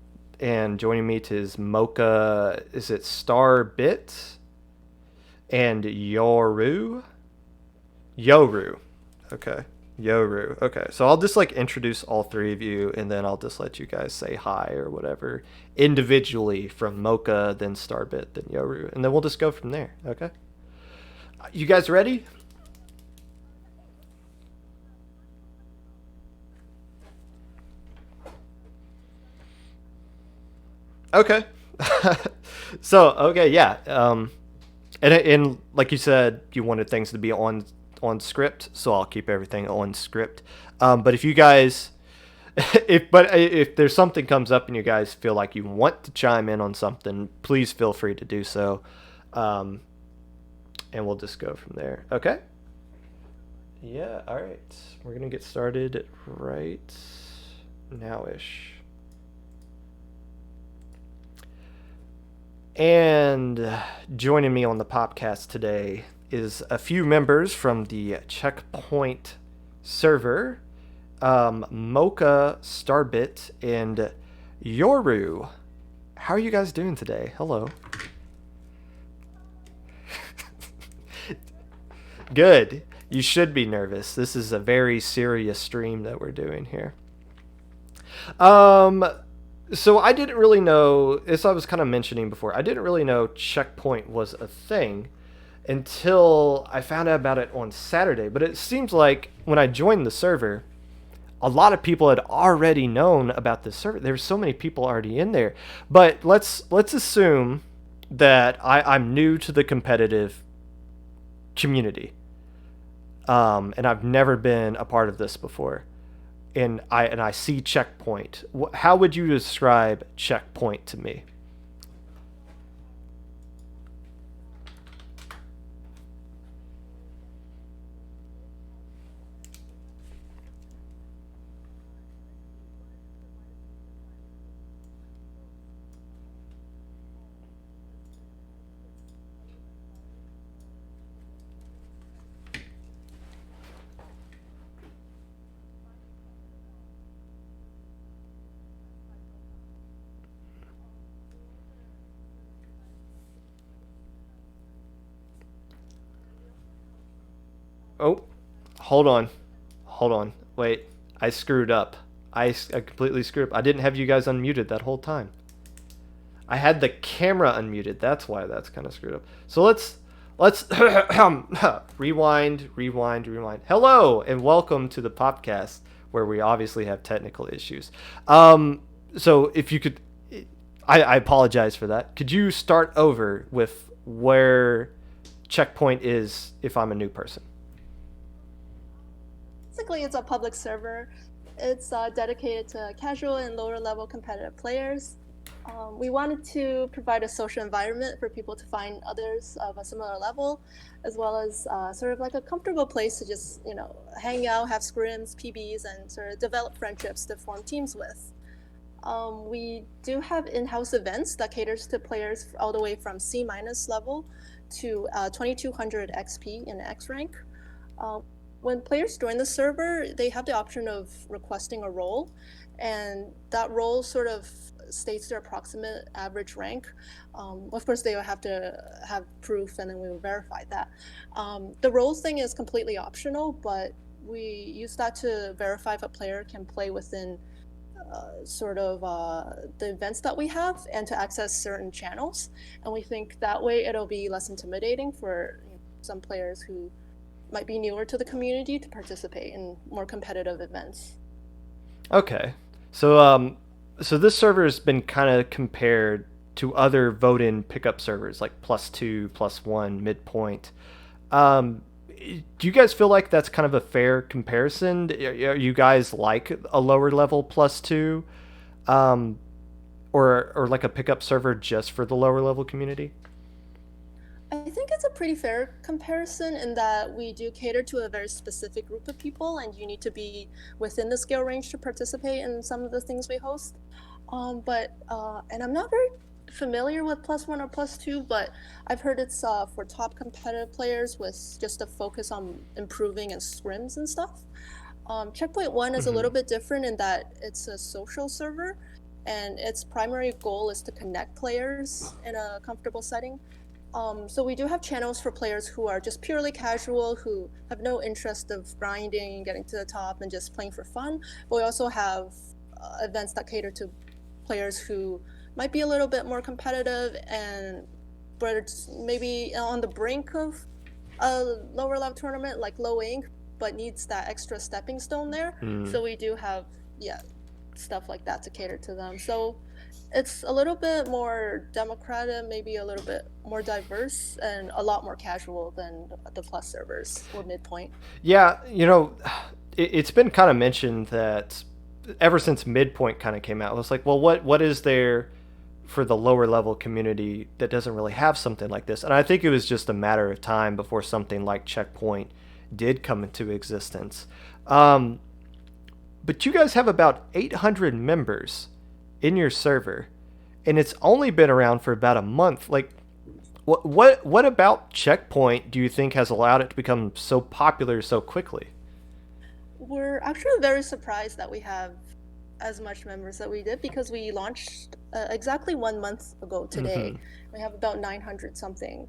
and joining me to is Mocha? Is it Starbit and Yoru? Okay, Yoru. Okay, so I'll just like introduce all three of you, and then I'll just let you guys say hi or whatever individually from Mocha, then Starbit, then Yoru, and then we'll just go from there. Okay, you guys ready? Okay. So okay, yeah. And like you said, you wanted things to be on script, so I'll keep everything on script. But if you guys, if there's something comes up and you guys feel like you want to chime in on something, please feel free to do so, um, and we'll just go from there. Okay. Yeah. All right. We're gonna get started right now-ish. And joining me on the podcast today is a few members from the Checkpoint server, Mocha, Starbit, and Yoru. How are you guys doing today? Hello. Good. You should be nervous. This is a very serious stream that we're doing here. Um, so I didn't really know, as I was kind of mentioning before, I didn't really know Checkpoint was a thing until I found out about it on Saturday. But it seems like when I joined the server, a lot of people had already known about this server. There's so many people already in there. But let's assume that I'm new to the competitive community, and I've never been a part of this before. And I see Checkpoint. How would you describe Checkpoint to me? Oh, hold on, hold on. Wait, I screwed up. I completely screwed up. I didn't have you guys unmuted that whole time. I had the camera unmuted. That's why that's kind of screwed up. So let's rewind. Hello and welcome to the Popcast, where we obviously have technical issues. So if you could, I apologize for that. Could you start over with where Checkpoint is if I'm a new person? Basically, it's a public server. It's dedicated to casual and lower level competitive players. We wanted to provide a social environment for people to find others of a similar level, as well as sort of like a comfortable place to just, hang out, have scrims, PBs, and sort of develop friendships to form teams with. We do have in-house events that caters to players all the way from C minus level to 2200 XP in X rank. When players join the server, they have the option of requesting a role, and that role sort of states their approximate average rank. Of course, they will have to have proof, and then we will verify that. The roles thing is completely optional, but we use that to verify if a player can play within the events that we have and to access certain channels. And we think that way it'll be less intimidating for some players who might be newer to the community to participate in more competitive events. Okay. So this server has been kind of compared to other vote-in pickup servers like +2, +1, midpoint. Um, do you guys feel like that's kind of a fair comparison? Are you guys like a lower level +2, um, or like a pickup server just for the lower level community? I think it's a pretty fair comparison in that we do cater to a very specific group of people, and you need to be within the skill range to participate in some of the things we host. And I'm not very familiar with +1 or +2, but I've heard it's for top competitive players with just a focus on improving and scrims and stuff. Checkpoint 1 is a Hmm. little bit different in that it's a social server, and its primary goal is to connect players in a comfortable setting. So we do have channels for players who are just purely casual, who have no interest of grinding, getting to the top, and just playing for fun. But we also have events that cater to players who might be a little bit more competitive and but it's maybe on the brink of a lower level tournament like low ink, but needs that extra stepping stone there. Mm. So we do have stuff like that to cater to them. So it's a little bit more democratic, maybe a little bit more diverse, and a lot more casual than the plus servers or midpoint. Yeah, it's been kind of mentioned that ever since midpoint kind of came out, it was like, well, what is there for the lower level community that doesn't really have something like this? And I think it was just a matter of time before something like Checkpoint did come into existence. Um, but you guys have about 800 members in your server, and it's only been around for about a month. Like, what about Checkpoint do you think has allowed it to become so popular so quickly? We're actually very surprised that we have as much members that we did because we launched exactly 1 month ago Mm-hmm. today. We have about 900 something.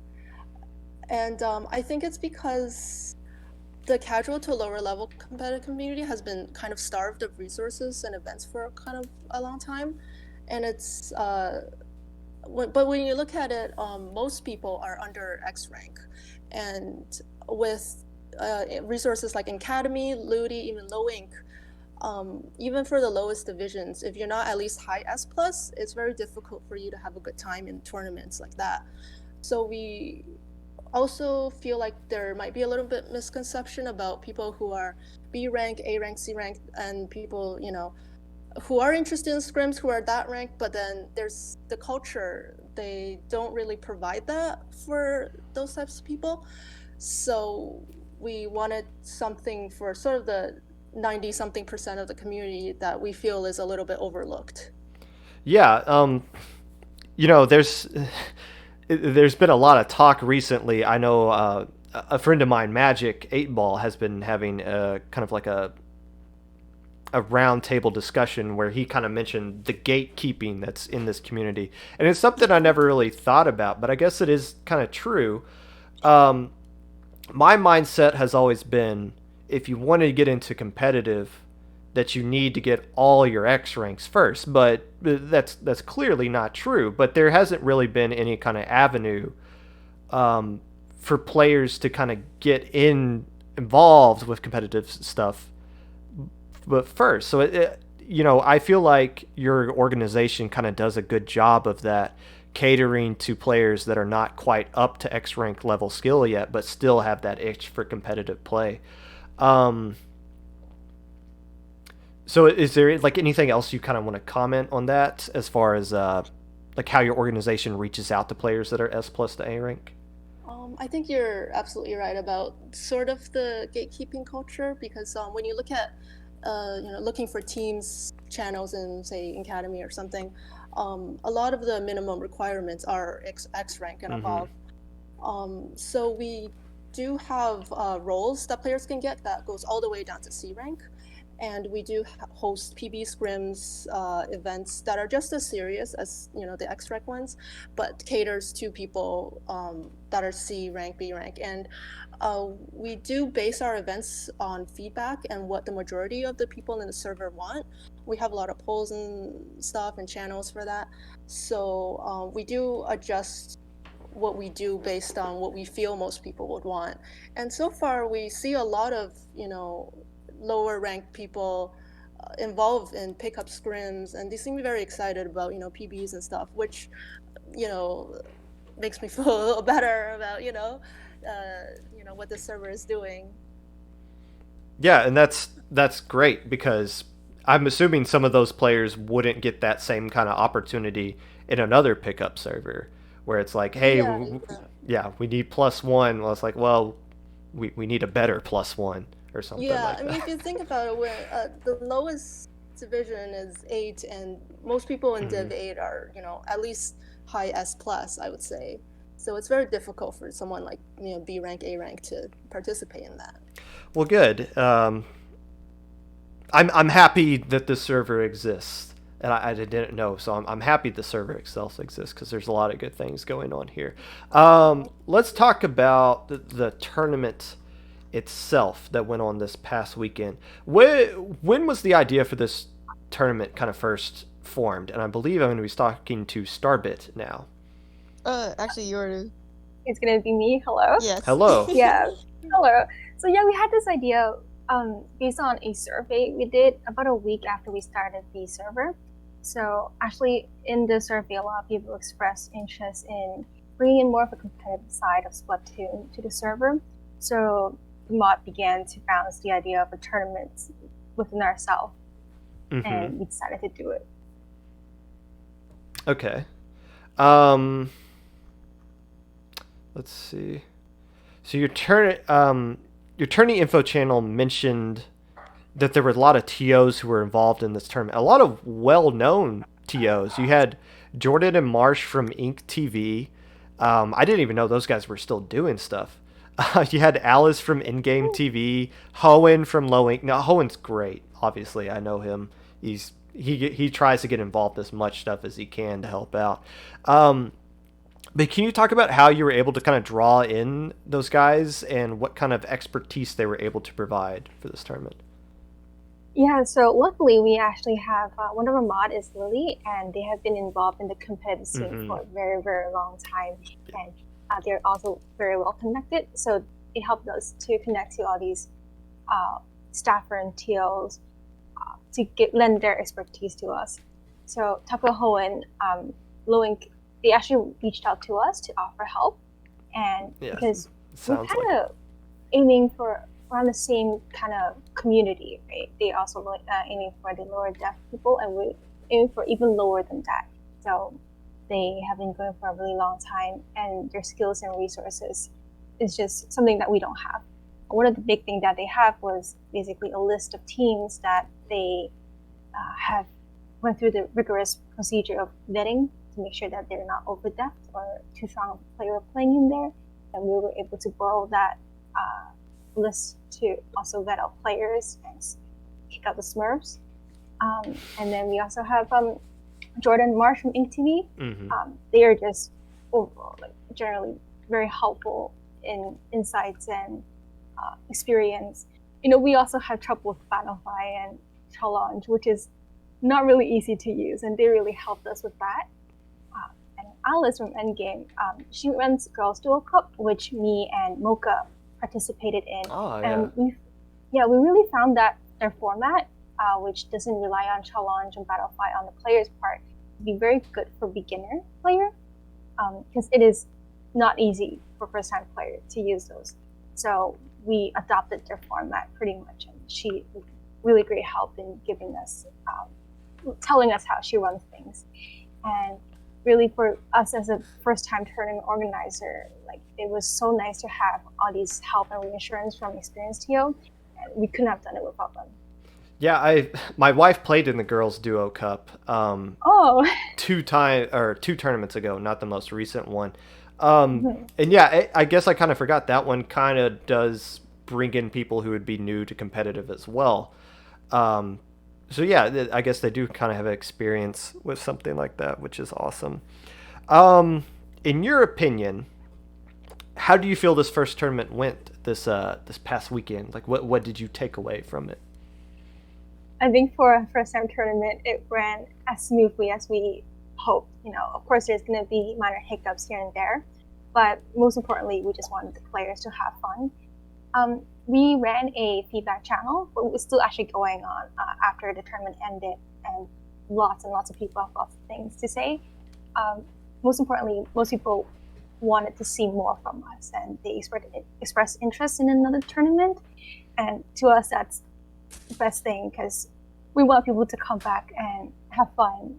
And I think it's because the casual to lower level competitive community has been kind of starved of resources and events for kind of a long time. And but when you look at it, most people are under X rank. And with resources like Academy, Ludi, even Low Ink, even for the lowest divisions, if you're not at least high S plus, it's very difficult for you to have a good time in tournaments like that. So we also feel like there might be a little bit misconception about people who are B rank, A rank, C rank, and people, who are interested in scrims who are that rank, but then there's the culture. They don't really provide that for those types of people. So we wanted something for sort of the 90 something percent of the community that we feel is a little bit overlooked. Yeah, there's there's been a lot of talk recently. I know a friend of mine, Magic 8 Ball, has been having a kind of like a round table discussion where he kind of mentioned the gatekeeping that's in this community, and it's something I never really thought about, but I guess it is kind of true. Um, my mindset has always been, if you want to get into competitive, that you need to get all your X ranks first, but that's clearly not true. But there hasn't really been any kind of avenue um, for players to kind of get involved with competitive stuff but first. So I feel like your organization kind of does a good job of that, catering to players that are not quite up to X rank level skill yet, but still have that itch for competitive play. Um, so is there like anything else you kind of want to comment on that as far as like how your organization reaches out to players that are S plus to A rank? I think you're absolutely right about sort of the gatekeeping culture because when you look at, looking for teams channels in say Academy or something, a lot of the minimum requirements are X rank and Mm-hmm. above. So we do have roles that players can get that goes all the way down to C rank. And we do host PB scrims events that are just as serious as the X rank ones, but caters to people that are C rank, B rank, and we do base our events on feedback and what the majority of the people in the server want. We have a lot of polls and stuff and channels for that, so we do adjust what we do based on what we feel most people would want. And so far, we see a lot of, lower ranked people involved in pickup scrims, and they seem very excited about, PBs and stuff, which, you know, makes me feel a little better about, what the server is doing. Yeah, and that's great because I'm assuming some of those players wouldn't get that same kind of opportunity in another pickup server where it's like, hey, Yeah. we need +1. Well, it's like, well, we need a better +1 or something Yeah, like I mean, that. if you think about it, where the lowest division is 8, and most people in Div 8 are, at least high S plus, I would say. So it's very difficult for someone like, B rank, A rank to participate in that. Well, good. I'm happy that this server exists, and I didn't know, so I'm happy the server itself exists because there's a lot of good things going on here. Let's talk about the tournament itself that went on this past weekend. When was the idea for this tournament kind of first formed? And I believe I'm going to be talking to Starbit now. Actually, you're. It's gonna be me. Hello. Yes. Hello. Yeah. Hello. So yeah, we had this idea based on a survey we did about a week after we started the server. So actually, in the survey, a lot of people expressed interest in bringing in more of a competitive side of Splatoon to the server. So the mod began to bounce the idea of a tournament within ourselves, and we decided to do it. Okay. Let's see. So your Tourney info channel mentioned that there were a lot of TOs who were involved in this tournament. A lot of well-known TOs. You had Jordan and Marsh from Ink TV. I didn't even know those guys were still doing stuff. You had Alice from In-Game TV, Hoenn from Low Ink. Now Hoenn's great. Obviously, I know him. He tries to get involved as much stuff as he can to help out. But can you talk about how you were able to kind of draw in those guys and what kind of expertise they were able to provide for this tournament? Yeah, so luckily we actually have one of our mod is Lily, and they have been involved in the competitive scene for a very, very long time, and they're also very well connected. So it helped us to connect to all these staffer and TOs to lend their expertise to us. So Taco Hoenn, Loink, they actually reached out to us to offer help, and because we're kind of aiming for around the same kind of community, right? They also aiming for the lower deaf people, and we're aiming for even lower than that. So they have been going for a really long time, and their skills and resources is just something that we don't have. One of the big things that they have was basically a list of teams that they have went through the rigorous procedure of vetting to make sure that they're not over-depth or too strong of a player playing in there. And we were able to borrow that list to also vet out players and kick out the Smurfs. And then we also have Jordan Marsh from Ink TV. They are just overall, generally very helpful in insights and experience. We also have trouble with Battlefy and Challenge, which is not really easy to use, and they really helped us with that. And Alice from Endgame, she runs Girls Duel Cup, which me and Mocha participated in. And we really found that their format, which doesn't rely on Challenge and Battlefy on the player's part, to be very good for beginner player, because it is not easy for first-time player to use those. So we adopted their format pretty much, and she really great help in giving us, telling us how she runs things. And really for us as a first-time tournament organizer, it was so nice to have all these help and reassurance from experienced TO, and we couldn't have done it without them. Yeah, my wife played in the Girls Duo Cup. Two tournaments ago, not the most recent one. And yeah, I guess I kind of forgot that one kind of does bring in people who would be new to competitive as well. So yeah, I guess they do kind of have experience with something like that, which is awesome. In your opinion, how do you feel this first tournament went this past weekend? What did you take away from it? I think for a first-time tournament, it ran as smoothly as we hoped. Of course, there's going to be minor hiccups here and there, but most importantly, we just wanted the players to have fun. We ran a feedback channel, but it's still actually going on after the tournament ended, and lots of people have lots of things to say. Most importantly, most people wanted to see more from us, and they expressed interest in another tournament. And to us, that's the best thing, because we want people to come back and have fun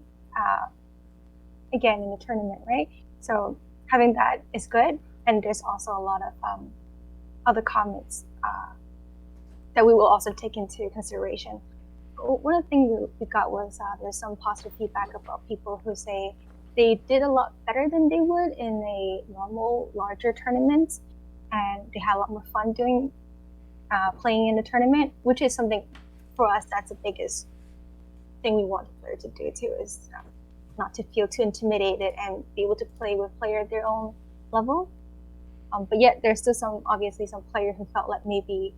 again in the tournament, right? So having that is good. And there's also a lot of other comments that we will also take into consideration. One of the things we got was there's some positive feedback about people who say they did a lot better than they would in a normal, larger tournament, and they had a lot more fun doing playing in the tournament, which is something for us that's the biggest thing we want the player to do too, is not to feel too intimidated and be able to play with player at their own level. But yet there's still obviously some player who felt like maybe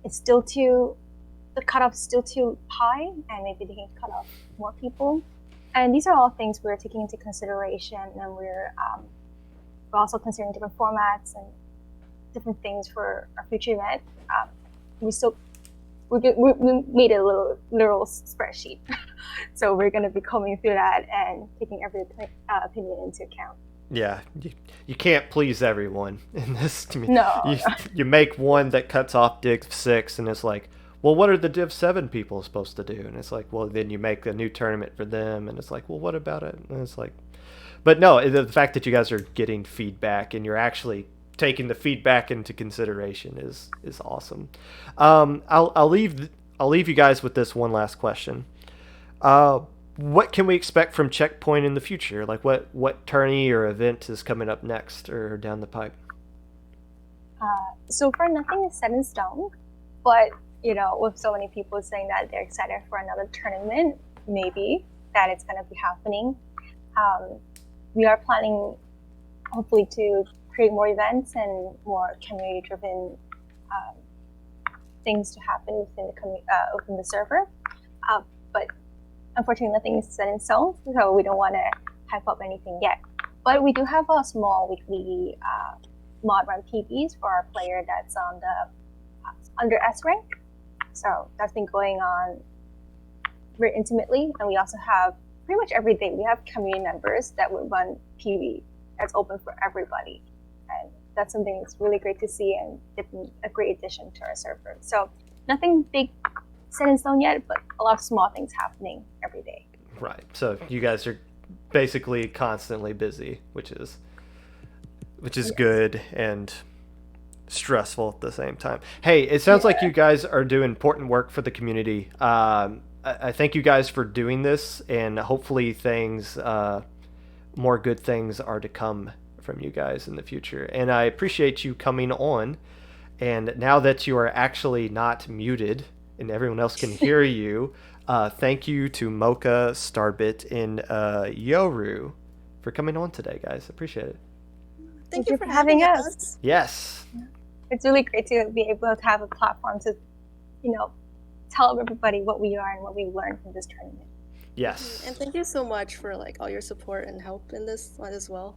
the cutoff is still too high, and maybe they can cut off more people. And these are all things we're taking into consideration, and we're also considering different formats and different things for our future event. We made a literal spreadsheet, so we're going to be combing through that and taking every opinion into account. Yeah, you can't please everyone in this. No. You make one that cuts off Div 6, and it's like, well, what are the Div 7 people supposed to do? And it's like, well, then you make a new tournament for them, and it's like, well, what about it? And it's like, but no, the fact that you guys are getting feedback and you're actually taking the feedback into consideration is awesome. I'll leave you guys with this one last question. What can we expect from Checkpoint in the future? Like what tourney or event is coming up next or down the pipe? So far, nothing is set in stone, but with so many people saying that they're excited for another tournament, maybe that it's going to be happening. We are planning, hopefully, to create more events and more community-driven things to happen within the server. But unfortunately, nothing is set in stone, so we don't want to hype up anything yet. But we do have a small weekly mod run PBs for our player that's on the under S rank. So that's been going on very intimately, and we also have pretty much every day we have community members that would run PB that's open for everybody, and that's something that's really great to see, and it's been a great addition to our server. So nothing big set in stone yet, but a lot of small things happening every day. Right. So you guys are basically constantly busy, which is yes. Good and stressful at the same time. Hey, it sounds like you guys are doing important work for the community. I thank you guys for doing this, and hopefully more good things are to come from you guys in the future. And I appreciate you coming on. And now that you are actually not muted and everyone else can hear you, thank you to Mocha, Starbit, and Yoru for coming on today, guys. Appreciate it. Thank you for having us. Yes. It's really great to be able to have a platform to, tell everybody what we are and what we learned from this tournament. Yes. And thank you so much for all your support and help in this one as well.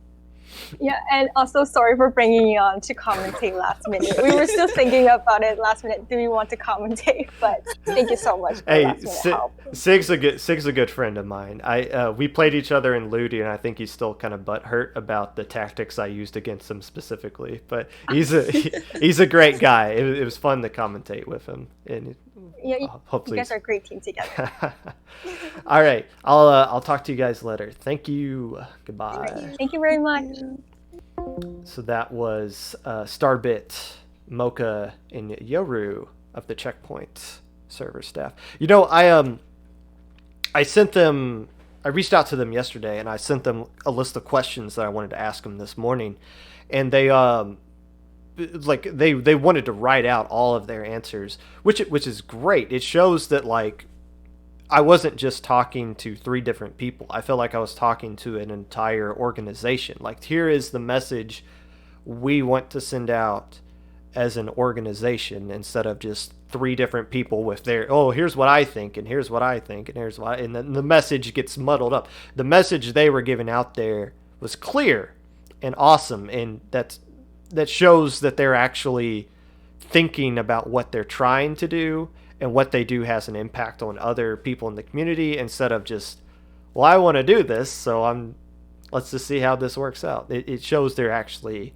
Yeah, and also sorry for bringing you on to commentate last minute. We were still thinking about it last minute. Do we want to commentate? But thank you so much for last minute help. Sig's a good friend of mine. We played each other in Ludi, and I think he's still kind of butthurt about the tactics I used against him specifically. But he's a great guy. It was fun to commentate with him, and hopefully you guys are a great team together. All right, I'll talk to you guys later. Thank you. Goodbye. Thank you very much. So that was Starbit, Mocha, and Yoru of the Checkpoint server staff. I sent them. I reached out to them yesterday, and I sent them a list of questions that I wanted to ask them this morning, and they they wanted to write out all of their answers, which is great. It shows that I wasn't just talking to 3 different people. I felt like I was talking to an entire organization. Here is the message we want to send out as an organization, instead of just 3 different people with their, here's what I think, and here's what I think, and here's what and then the message gets muddled up. The message they were giving out there was clear. and awesome, and that shows that they're actually thinking about what they're trying to do, and what they do has an impact on other people in the community, instead of just, well, I want to do this, so let's just see how this works out. It shows they're actually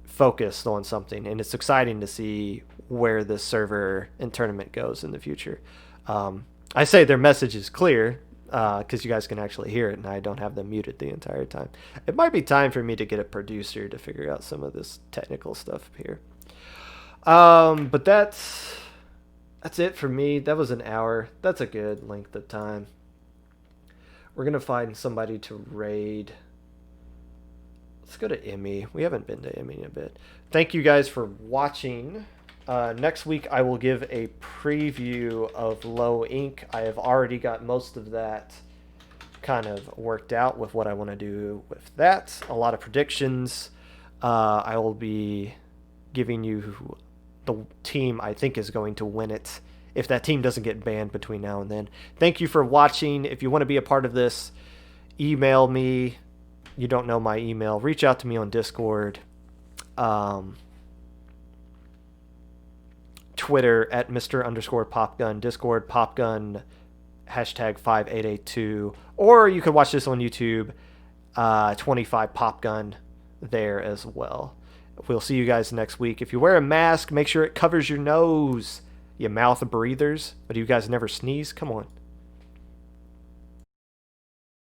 focused on something, and it's exciting to see where this server and tournament goes in the future. I say their message is clear, because you guys can actually hear it, and I don't have them muted the entire time. It might be time for me to get a producer to figure out some of this technical stuff here. But that's it for me. That was an hour. That's a good length of time. We're going to find somebody to raid. Let's go to Emmy. We haven't been to Emmy in a bit. Thank you guys for watching. Next week, I will give a preview of Low Ink. I have already got most of that kind of worked out with what I want to do with that. A lot of predictions. I will be giving you the team I think is going to win it, if that team doesn't get banned between now and then. Thank you for watching. If you want to be a part of this, email me. You don't know my email. Reach out to me on Discord. Twitter at Mr_Popgun, Discord Popgun #5882, or you could watch this on YouTube, 25 Popgun there as well. We'll see you guys next week. If you wear a mask, make sure it covers your nose. You mouth breathers, but you guys never sneeze? Come on.